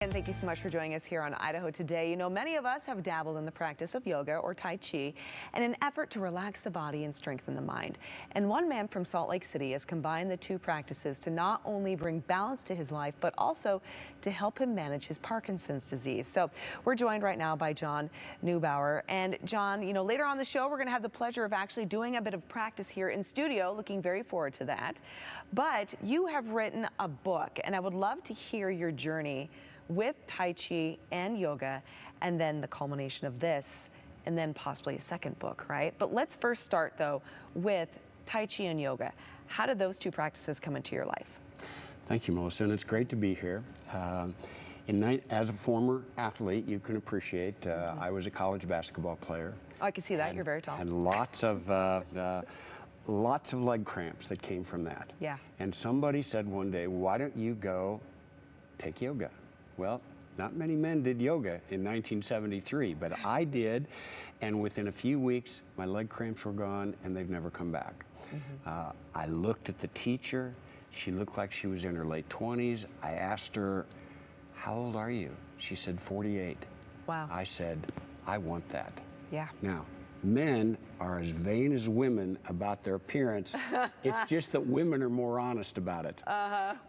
And thank you so much for joining us here on Idaho Today. You know, many of us have dabbled in the practice of yoga or Tai Chi in an effort to relax the body and strengthen the mind. And one man from Salt Lake City has combined the two practices to not only bring balance to his life, but also to help him manage his Parkinson's disease. So we're joined right now by John Neubauer. And John, you know, later on the show, we're going to have the pleasure of actually doing a bit of practice here in studio. Looking very forward to that. But you have written a book, and I would love to hear your journey with Tai Chi and yoga, and then the culmination of this, and then possibly a second book, right? But let's first start, though, with Tai Chi and yoga. How did those two practices come into your life? Thank you, Melissa, and it's great to be here. As a former athlete, you can appreciate, I was a college basketball player. Oh, I can see that. You're very tall. And lots of leg cramps that came from that. Yeah. And somebody said one day, why don't you go take yoga? Well, not many men did yoga in 1973, but I did, and within a few weeks, my leg cramps were gone, and they've never come back. I looked at the teacher. She looked like she was in her late 20s. I asked her, how old are you? She said, 48. Wow. I said, I want that. Yeah. Now, men are as vain as women about their appearance. It's just that women are more honest about it.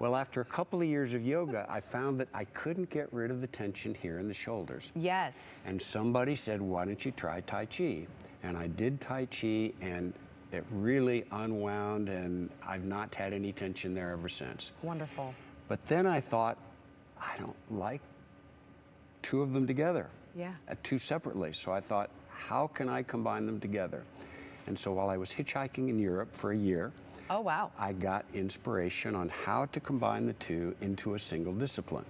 Well, after a couple of years of yoga, I found that I couldn't get rid of the tension here in the shoulders. Yes. And somebody said, why don't you try Tai Chi? And I did Tai Chi, and it really unwound, and I've not had any tension there ever since. Wonderful. But then I thought, I don't like two of them together. Yeah. Two separately. So I thought, how can I combine them together? And so while I was hitchhiking in Europe for a year, oh, wow, I got inspiration on how to combine the two into a single discipline.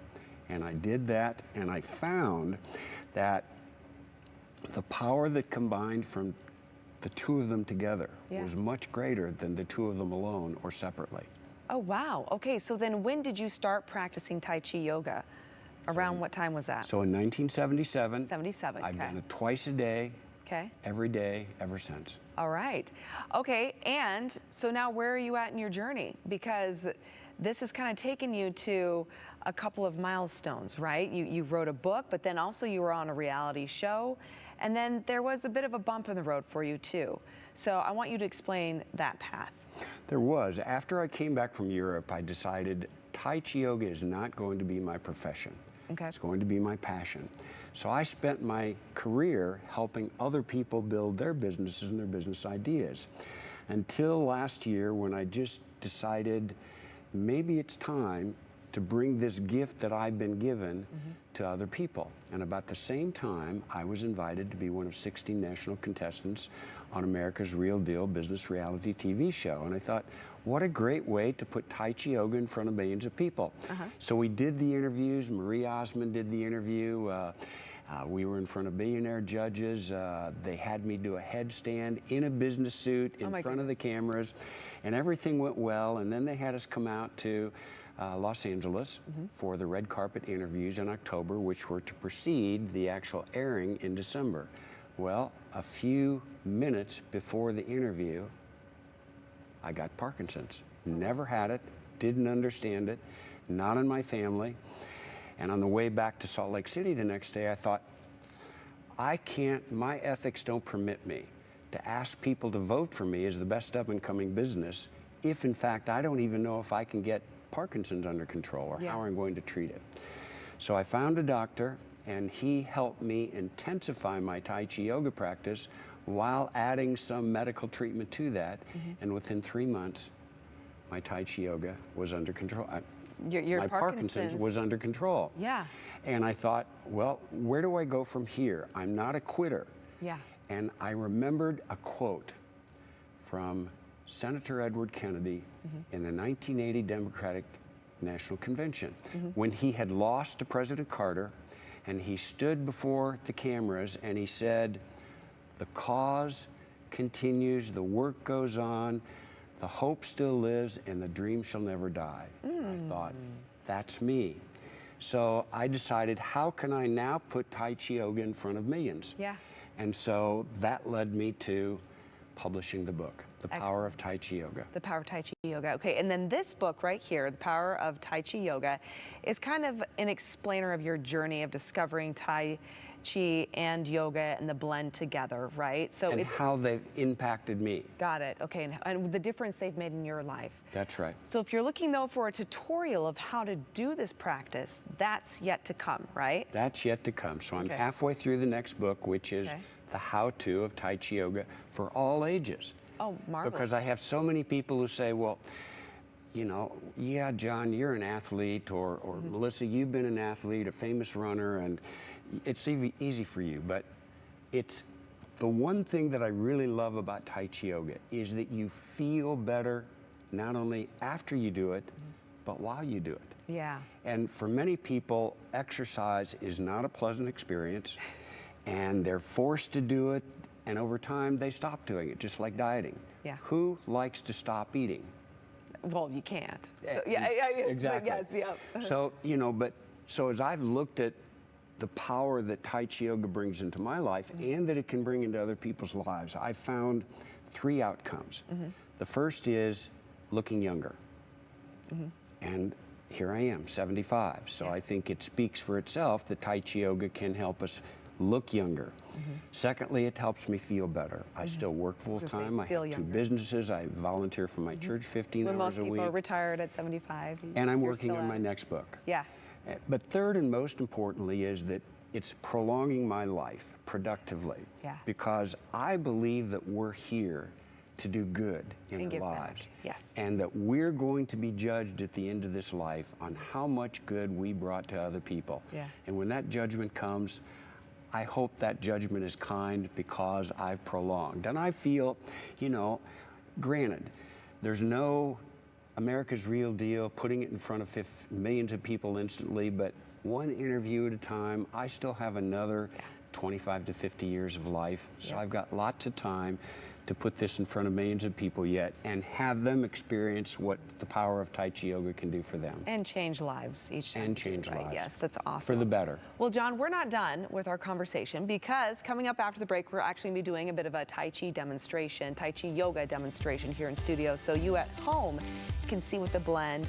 And I did that, and I found that the power that combined from the two of them together was much greater than the two of them alone or separately. Oh, wow. Okay, so then when did you start practicing Tai Chi yoga? Around what time was that? So in 1977, 77, I've done it twice a day, every day, ever since. All right. Okay, and so now where are you at in your journey? Because this has kind of taken you to a couple of milestones, right? You wrote a book, but then also you were on a reality show, and then there was a bit of a bump in the road for you too. So I want you to explain that path. There was. After I came back from Europe, I decided Tai Chi yoga is not going to be my profession. Okay. It's going to be my passion. So I spent my career helping other people build their businesses and their business ideas. Until last year, when I just decided maybe it's time to bring this gift that I've been given to other people. And about the same time, I was invited to be one of 60 national contestants on America's Real Deal Business Reality TV show. And I thought, what a great way to put Tai Chi yoga in front of millions of people. So we did the interviews. Marie Osmond did the interview. We were in front of billionaire judges. They had me do a headstand in a business suit in front of the cameras, and everything went well. And then they had us come out to Los Angeles for the red carpet interviews in October, which were to precede the actual airing in December. Well, a few minutes before the interview, I got Parkinson's. Never had it, didn't understand it, not in my family. And on the way back to Salt Lake City the next day, I thought, my ethics don't permit me to ask people to vote for me as the best up-and-coming business if, in fact, I don't even know if I can get Parkinson's under control or how I'm going to treat it. So I found a doctor, and he helped me intensify my Tai Chi yoga practice while adding some medical treatment to that. And within 3 months, my Tai Chi yoga was under control. Your my Parkinson's was under control. Yeah. And I thought, well, where do I go from here? I'm not a quitter. Yeah. And I remembered a quote from Senator Edward Kennedy in the 1980 Democratic National Convention, when he had lost to President Carter, and he stood before the cameras and he said, the cause continues, the work goes on, the hope still lives, and the dream shall never die. I thought, that's me. So I decided, how can I now put Tai Chi yoga in front of millions? Yeah. And so that led me to publishing the book. The Power of Tai Chi Yoga. The Power of Tai Chi Yoga. Okay, and then this book right here, The Power of Tai Chi Yoga, is kind of an explainer of your journey of discovering Tai Chi and yoga and the blend together, right? So And it's how they've impacted me. got it. Okay, and the difference they've made in your life. That's right. So if you're looking though for a tutorial of how to do this practice, that's yet to come, right? That's yet to come. So I'm Okay. halfway through the next book, which is Okay. The How-To of Tai Chi Yoga for all ages. Oh, marvelous. Because I have so many people who say, well, you know, yeah, John, you're an athlete, or Melissa, you've been an athlete, a famous runner, and it's easy for you. But it's the one thing that I really love about Tai Chi Yoga is that you feel better not only after you do it, but while you do it. Yeah. And for many people, exercise is not a pleasant experience, and they're forced to do it, and over time they stop doing it, just like dieting. Yeah. Who likes to stop eating? Well, you can't. So, yeah, yes, Exactly. Yes, yeah. So, you know, so as I've looked at the power that Tai Chi Yoga brings into my life and that it can bring into other people's lives, I found 3 outcomes. The first is looking younger. And here I am, 75. So I think it speaks for itself that Tai Chi Yoga can help us look younger. Secondly, it helps me feel better. I still work full time. I feel have 2 younger. businesses. I volunteer for my church 15 When hours most a people week. are retired at 75. And I'm you're working still on at my it. next book. Yeah. But third and most importantly is that it's prolonging my life productively. Yeah. Because I believe that we're here to do good in And our give back. lives. Yes. And that we're going to be judged at the end of this life on how much good we brought to other people. Yeah. And when that judgment comes, I hope that judgment is kind because I've prolonged. And I feel, you know, granted, there's no America's Real Deal, putting it in front of millions of people instantly, but one interview at a time, I still have another 25 to 50 years of life. So I've got lots of time to put this in front of millions of people yet and have them experience what the power of Tai Chi Yoga can do for them. And change lives each time. And you do it, change right? lives. Yes, that's awesome. For the better. Well, John, we're not done with our conversation because coming up after the break, we're actually going to be doing a bit of a Tai Chi demonstration, Tai Chi Yoga demonstration here in studio, so you at home can see what the blend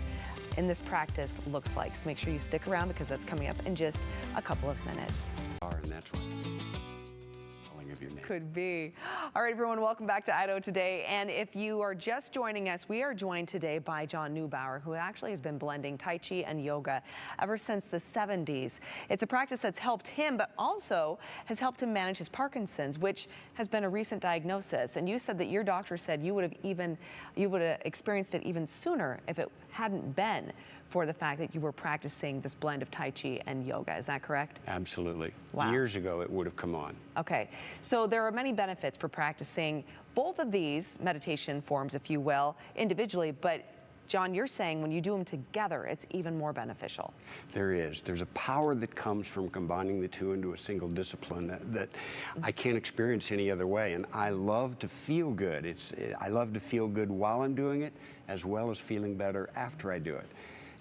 in this practice looks like. So make sure you stick around because that's coming up in just a couple of minutes. And that's what calling of your name. Could be. All right, everyone, welcome back to Idaho Today. And if you are just joining us, we are joined today by John Neubauer, who actually has been blending Tai Chi and yoga ever since the 70s. It's a practice that's helped him, but also has helped him manage his Parkinson's, which has been a recent diagnosis. And you said that your doctor said you would have experienced it even sooner if it hadn't been for the fact that you were practicing this blend of Tai Chi and yoga. Is that correct? Absolutely. Wow. Years ago, it would have come on. Okay, so there are many benefits for practicing both of these meditation forms, if you will, individually, but John, you're saying when you do them together, it's even more beneficial. There is. There's a power that comes from combining the two into a single discipline that I can't experience any other way. And I love to feel good. I love to feel good while I'm doing it, as well as feeling better after I do it.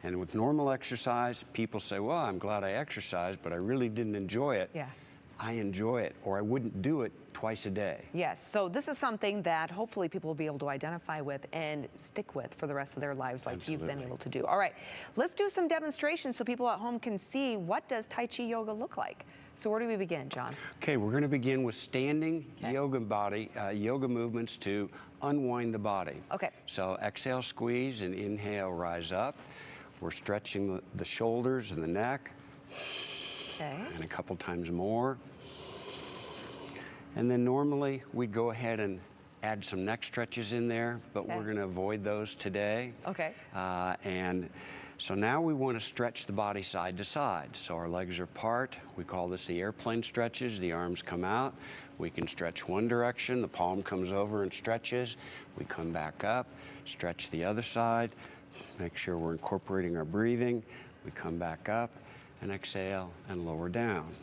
And with normal exercise, people say, well, I'm glad I exercised, but I really didn't enjoy it. Yeah. I enjoy it, or I wouldn't do it twice a day. Yes, so this is something that hopefully people will be able to identify with and stick with for the rest of their lives like you've been able to do. All right, let's do some demonstrations so people at home can see what does Tai Chi Yoga look like. So where do we begin, John? Okay, we're going to begin with standing yoga movements to unwind the body. Okay. So exhale, squeeze, and inhale, rise up. We're stretching the shoulders and the neck. Okay. And a couple times more. And then normally we'd go ahead and add some neck stretches in there, but we're going to avoid those today. Okay. And so now we want to stretch the body side to side. So our legs are apart. We call this the airplane stretches. The arms come out. We can stretch one direction. The palm comes over and stretches. We come back up, stretch the other side. Make sure we're incorporating our breathing. We come back up and exhale and lower down.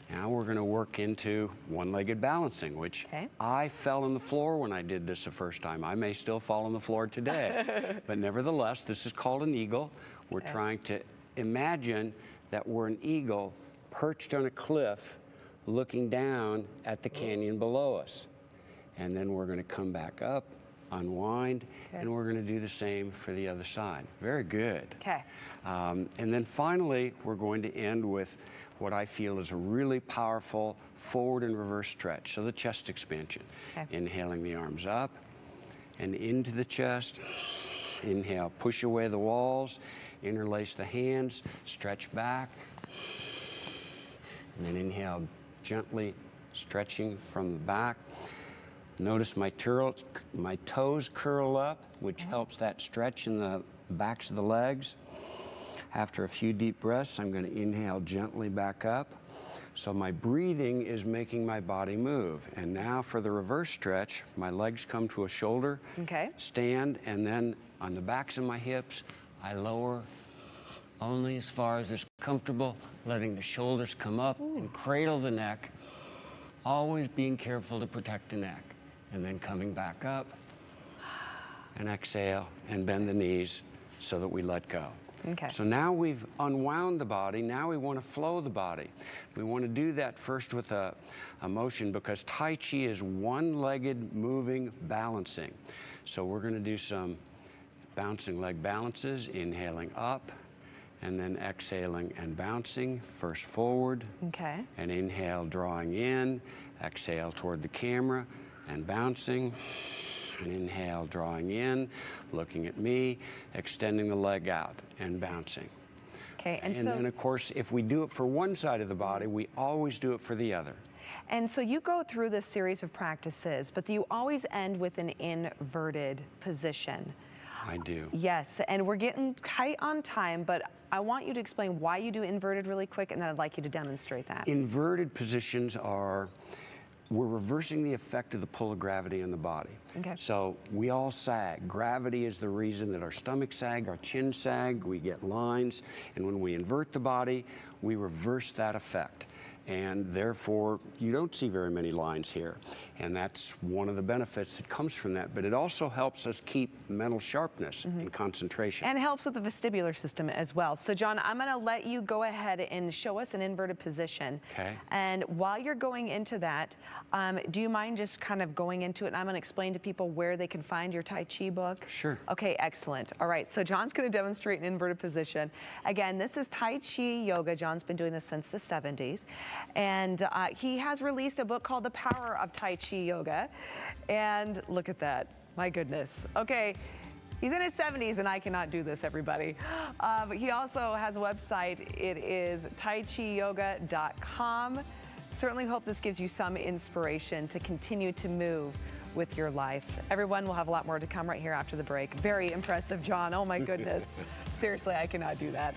Now we're going to work into one-legged balancing, which I fell on the floor when I did this the first time. I may still fall on the floor today, but nevertheless, this is called an eagle. We're trying to imagine that we're an eagle perched on a cliff looking down at the canyon below us. And then we're going to come back up unwind, and we're going to do the same for the other side. Very good. Okay. And then finally, we're going to end with what I feel is a really powerful forward and reverse stretch. So the chest expansion. Okay. Inhaling the arms up and into the chest. Inhale, push away the walls, interlace the hands, stretch back. And then inhale, gently stretching from the back. Notice my toes curl up, which helps that stretch in the backs of the legs. After a few deep breaths, I'm going to inhale gently back up. So my breathing is making my body move. And now for the reverse stretch, my legs come to a shoulder, stand, and then on the backs of my hips, I lower only as far as is comfortable, letting the shoulders come up and cradle the neck, always being careful to protect the neck. And then coming back up, and exhale, and bend the knees so that we let go. Okay. So now we've unwound the body. Now we want to flow the body. We want to do that first with a motion, because Tai Chi is one-legged moving balancing. So we're going to do some bouncing leg balances, inhaling up, and then exhaling and bouncing. First forward, and inhale, drawing in, exhale toward the camera, and bouncing. And inhale, drawing in, looking at me, extending the leg out and bouncing. Okay, and so then of course, if we do it for one side of the body, we always do it for the other. And so you go through this series of practices, but you always end with an inverted position. I do. Yes, and we're getting tight on time, but I want you to explain why you do inverted really quick, and then I'd like you to demonstrate that. Inverted positions are, we're reversing the effect of the pull of gravity in the body. Okay. So we all sag. Gravity is the reason that our stomachs sag, our chin sag, we get lines, and when we invert the body, we reverse that effect. And therefore, you don't see very many lines here. And that's one of the benefits that comes from that. But it also helps us keep mental sharpness and concentration. And helps with the vestibular system as well. So John, I'm going to let you go ahead and show us an inverted position. Okay. And while you're going into that, do you mind just kind of going into it? And I'm going to explain to people where they can find your Tai Chi book. Sure. Okay, excellent. All right, so John's going to demonstrate an inverted position. Again, this is Tai Chi Yoga. John's been doing this since the 70s. And he has released a book called The Power of Tai Chi Yoga. And look at that. My goodness. Okay. He's in his 70s, and I cannot do this, everybody. But he also has a website. It is taichiyoga.com. Certainly hope this gives you some inspiration to continue to move with your life. Everyone will have a lot more to come right here after the break. Very impressive, John. Oh, my goodness. Seriously, I cannot do that.